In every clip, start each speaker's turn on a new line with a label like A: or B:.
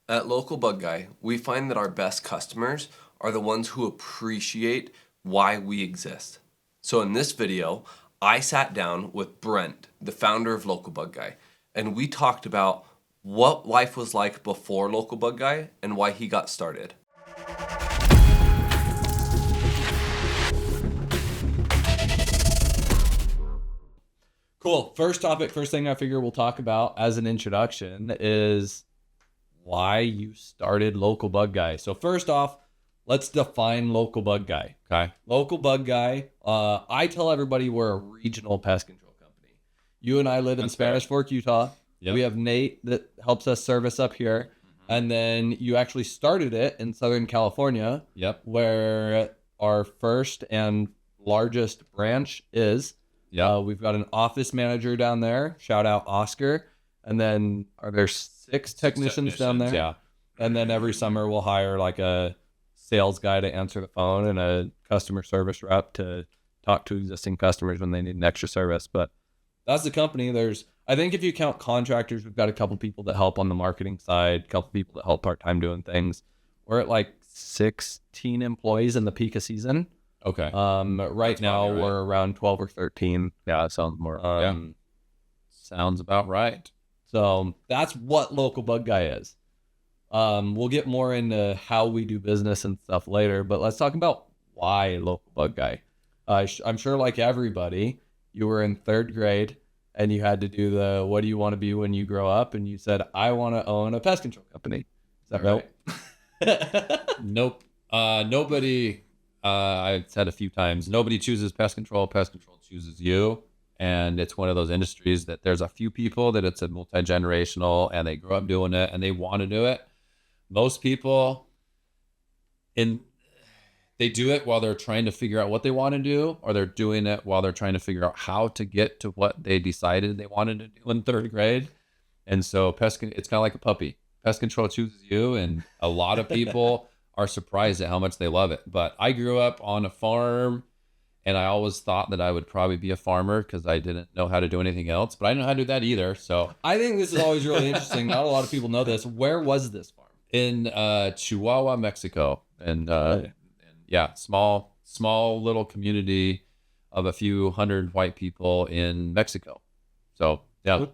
A: At Local Bug Guy, we find that our best customers are the ones who appreciate why we exist. So in this video, I sat down with Brent, the founder of Local Bug Guy, and we talked about what life was like before Local Bug Guy and why he got started.
B: Cool. First topic, first thing I figure we'll talk about as an introduction is why you started Local Bug Guy. So first off, let's define Local Bug Guy. Okay. Local Bug Guy, I tell everybody we're a regional pest control company. You and I live in Spanish Fork, Utah. Yep. We have Nate that helps us service up here. And then you actually started it in Southern California. Yep. Where our first and largest branch is. Yeah. We've got an office manager down there. Shout out Oscar. And then are there six technicians down there? Yeah. And then every summer we'll hire like a sales guy to answer the phone and a customer service rep to talk to existing customers when they need an extra service. But that's the company. I think if you count contractors, we've got a couple people that help on the marketing side, a couple people that help part-time doing things. We're at like 16 employees in the peak of season. Okay. Right now we're around 12 or 13. Yeah, that sounds more. Sounds about right. So that's what Local Bug Guy is. We'll get more into how we do business and stuff later, but let's talk about why Local Bug Guy. I'm sure like everybody, you were in third grade and you had to do the, what do you want to be when you grow up? And you said, I want to own a pest control company. Is that right? Nope. Nobody, I've said a few times, nobody chooses pest control chooses you. And it's one of those industries that there's a few people that it's a multi-generational and they grew up doing it and they want to do it. Most people they do it while they're trying to figure out what they want to do, or they're doing it while they're trying to figure out how to get to what they decided they wanted to do in third grade. And so it's kind of like a puppy. Pest control chooses you, and a lot of people are surprised at how much they love it. But I grew up on a farm, and I always thought that I would probably be a farmer because I didn't know how to do anything else. But I didn't know how to do that either. So I think this is always really interesting. Not a lot of people know this. Where was this farm? In Chihuahua, Mexico. And yeah, small little community of a few hundred white people in Mexico. So yeah.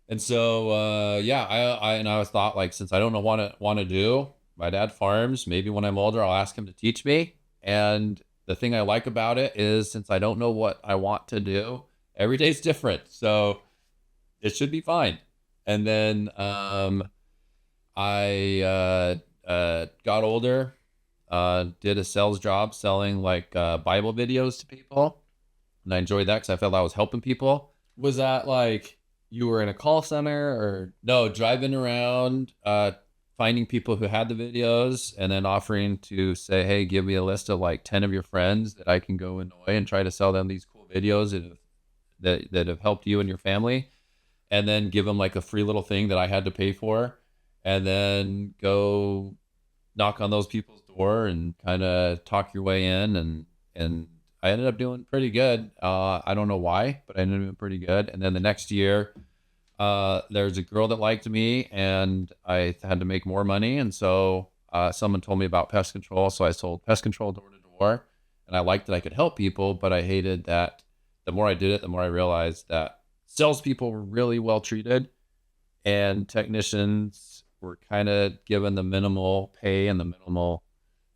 B: And so I always thought, like, since I don't know what I want to do, my dad farms. Maybe when I'm older, I'll ask him to teach me. And the thing I like about it is, since I don't know what I want to do, every day's different. So it should be fine. And then I got older, did a sales job selling like Bible videos to people. And I enjoyed that because I felt I was helping people. Was that like you were in a call center or? No, driving around, finding people who had the videos and then offering to say, hey, give me a list of like 10 of your friends that I can go annoy and try to sell them these cool videos that have helped you and your family. And then give them like a free little thing that I had to pay for, and then go knock on those people's door and kind of talk your way in. And I ended up doing pretty good. I don't know why, but I ended up doing pretty good. And then the next year, there's a girl that liked me and I had to make more money. And so someone told me about pest control. So I sold pest control door to door, and I liked that I could help people, but I hated that the more I did it, the more I realized that salespeople were really well treated and technicians were kind of given the minimal pay and the minimal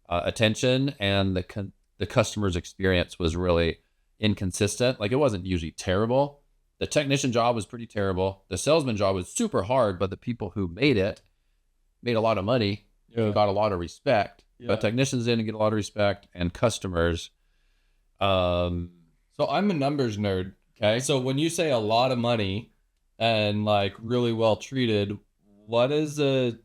B: attention. And the customer's experience was really inconsistent. Like, it wasn't usually terrible. The technician job was pretty terrible. The salesman job was super hard, but the people who made it made a lot of money, got a lot of respect. Yeah. But technicians didn't get a lot of respect, and customers. So I'm a numbers nerd. Okay. So when you say a lot of money and like really well treated, what is a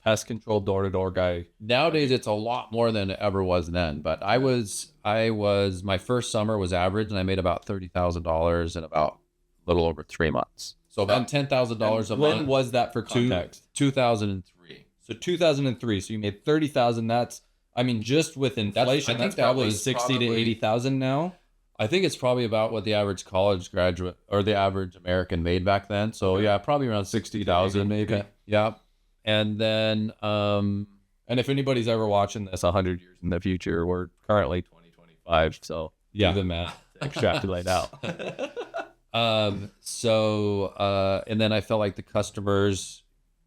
B: pest control door-to-door guy? Nowadays, it's a lot more than it ever was then. But I was my first summer was average, and I made about $30,000 in about a little over 3 months. So about $10,000 a month. When was that for context? 2003. So 2003. So you made 30,000. That's, I mean, just with inflation, that's probably 60 to 80,000 now. I think it's probably about what the average college graduate or the average American made back then. So yeah, probably around 60,000 maybe. Okay. Yeah. And then,
C: And if anybody's ever watching this 100 years in the future, we're currently 2025, so
B: Yeah.
C: do the math to extrapolate out.
B: And then I felt like the customers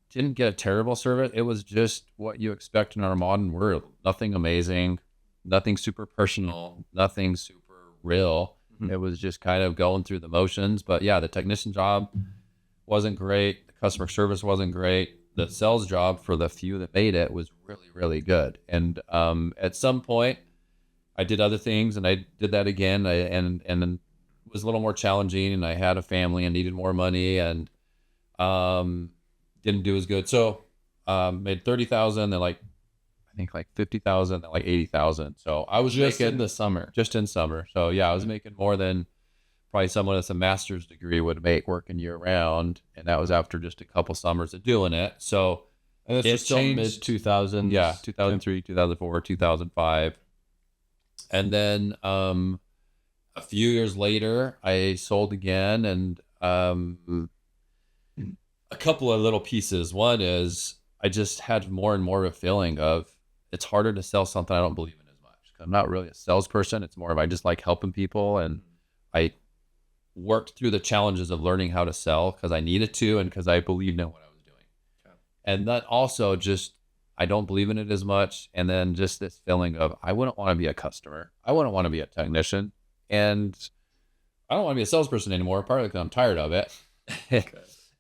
B: didn't get a terrible service. It was just what you expect in our modern world. Nothing amazing, nothing super personal, nothing super real.
C: Mhm.
B: It was just kind of going through the motions. But yeah, the technician job wasn't great. The customer service wasn't great. The sales job, for the few that made it, was really, really good. And at some point, I did other things, and I did that again. And then it was a little more challenging, and I had a family and needed more money, and didn't do as good. So made 30,000, then like I think like 50,000, then like 80,000. So I was
C: Just
B: making
C: in the summer.
B: just in summer. So yeah, I was making more than probably someone with a master's degree would make working year round, and that was after just a couple summers of doing it. So
C: And this
B: it
C: was still
B: changed.
C: mid 2000s.
B: Yeah, 2003, 2004, 2005. And then a few years later, I sold again, and a couple of little pieces. One is I just had more and more of a feeling of it's harder to sell something I don't believe in as much. I'm not really a salesperson. It's more of I just like helping people, and I worked through the challenges of learning how to sell because I needed to and because I believed in what I was doing.
A: Okay.
B: And that also just I don't believe in it as much. And then just this feeling of I wouldn't want to be a customer. I wouldn't want to be a technician. And I don't want to be a salesperson anymore, partly because I'm tired of it.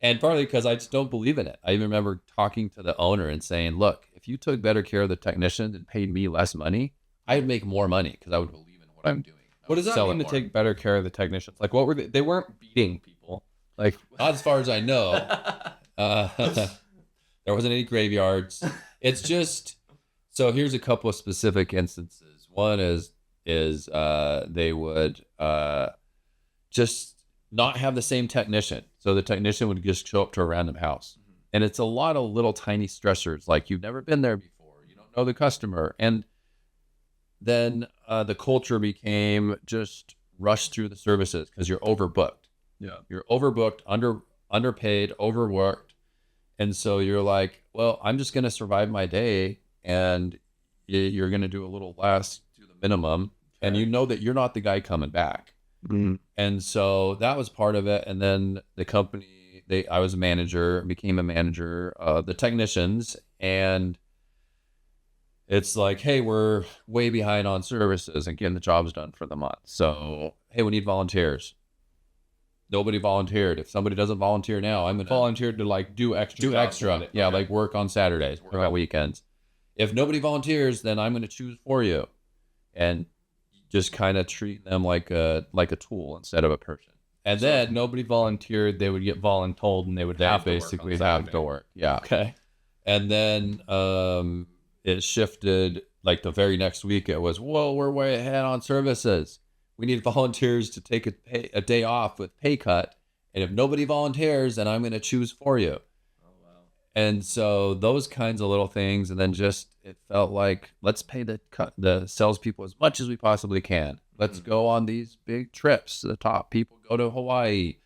B: And partly because I just don't believe in it. I even remember talking to the owner and saying, look, if you took better care of the technicians and paid me less money, I'd make more money because I would believe in what I'm doing.
C: What does that mean to take better care of the technicians? Like, what were they? They weren't beating people. Like,
B: not as far as I know. There wasn't any graveyards. It's just, so here's a couple of specific instances. One is they would just not have the same technician. So the technician would just show up to a random house. And it's a lot of little tiny stressors, like you've never been there before. You don't know the customer. And then the culture became just rush through the services because you're overbooked.
C: yeah.
B: You're overbooked, underpaid, overworked. And so you're like, well, I'm just going to survive my day, and you're going to do a little less to the minimum. And you know that you're not the guy coming back.
C: Mm-hmm.
B: And so that was part of it. And then the company, I was a manager, became a manager, the technicians, and it's like, hey, we're way behind on services and getting the jobs done for the month. So, hey, we need volunteers. Nobody volunteered. If somebody doesn't volunteer now, I'm going to
C: Volunteered to like do extra.
B: do
C: jobs
B: extra.
C: on it.
B: Yeah,
C: Okay.
B: like work on Saturdays, work on weekends. If nobody volunteers, then I'm going to choose for you. And just kind of treat them like a tool instead of a person. And
C: So
B: then
C: if nobody volunteered, they would get voluntold, and they would
B: they
C: have to
B: basically
C: work on
B: have
C: Saturday.
B: to work. Yeah.
C: Okay.
B: And then it shifted, like the very next week it was, whoa, we're way ahead on services. We need volunteers to take a day off with pay cut. And if nobody volunteers, then I'm going to choose for you.
A: Oh, wow.
B: And so those kinds of little things. And then just, it felt like, let's pay the salespeople as much as we possibly can. Let's go on these big trips to the top. People go to Hawaii.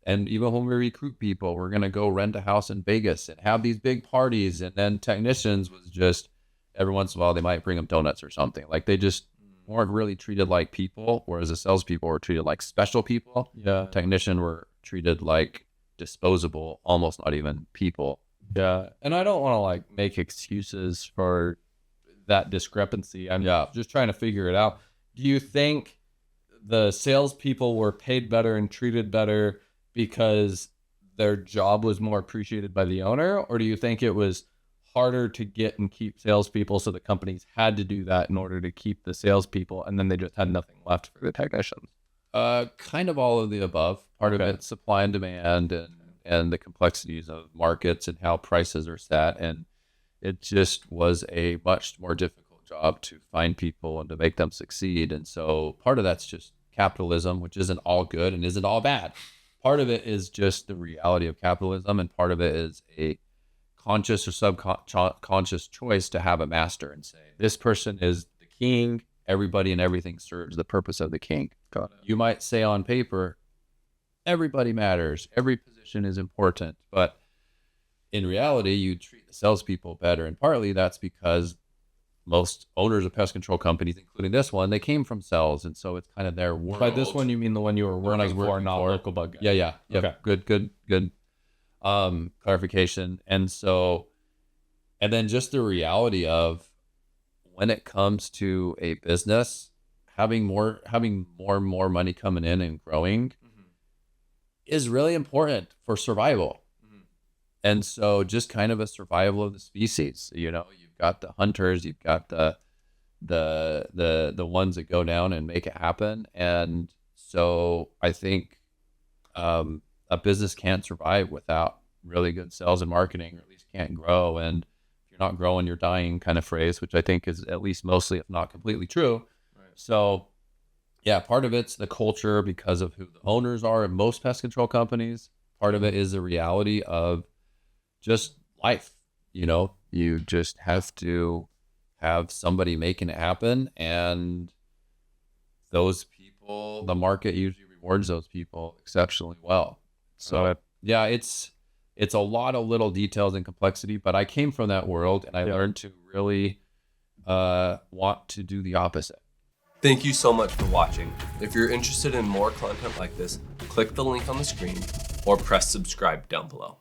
B: And even when we recruit people, we're going to go rent a house in Vegas and have these big parties. And then technicians was just, every once in a while, they might bring them donuts or something. Like they just weren't really treated like people, whereas the salespeople were treated like special people.
C: Yeah.
B: Technician were treated like disposable, almost not even people.
C: Yeah. And I don't want to like make excuses for that discrepancy. I'm just trying to figure it out. Do you think the salespeople were paid better and treated better because their job was more appreciated by the owner? Or do you think it was harder to get and keep salespeople, so the companies had to do that in order to keep the salespeople, and then they just had nothing left for the technicians?
B: Kind of all of the above. Part of it's supply and demand, and the complexities of markets and how prices are set. And it just was a much more difficult job to find people and to make them succeed. And so part of that's just capitalism, which isn't all good and isn't all bad. Part of it is just the reality of capitalism, and part of it is a conscious or subconscious choice to have a master and say, this person is the king, everybody and everything serves the purpose of the king.
C: Got it.
B: You might say on paper, everybody matters, every position is important, but in reality, you treat the salespeople better. And partly that's because most owners of pest control companies, including this one, they came from sales. And so it's kind of their world.
C: By this one, you mean the one you were working for, not
B: for.
C: local bug guy?
B: Yeah.
C: Okay.
B: Good. Clarification. And then just the reality of when it comes to a business, having more and more money coming in and growing is really important for survival. And so just kind of a survival of the species. You've got the hunters, you've got the ones that go down and make it happen. And so I think a business can't survive without really good sales and marketing, or at least can't grow. And if you're not growing, you're dying kind of phrase, which I think is at least mostly, if not completely true. Right. So yeah, part of it's the culture because of who the owners are in most pest control companies. Part of it is the reality of just life. You just have to have somebody making it happen, and those people, the market usually rewards those people exceptionally well. So yeah, it's a lot of little details and complexity, but I came from that world and I learned to really want to do the opposite.
A: Thank you so much for watching. If you're interested in more content like this, click the link on the screen or press subscribe down below.